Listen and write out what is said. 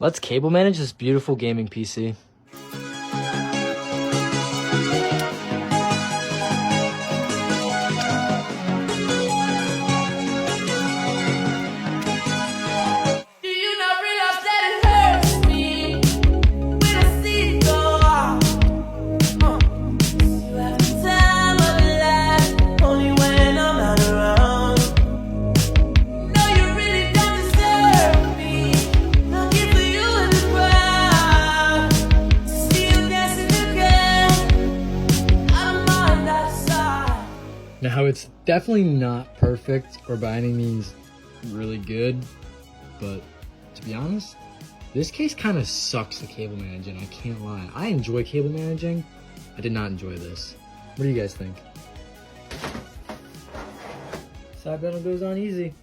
Let's cable manage this beautiful gaming PC. Now, it's definitely not perfect or by any means really good, but to be honest, this case kind of sucks at cable managing, I can't lie. I enjoy cable managing. I did not enjoy this. What do you guys think? Side panel goes on easy.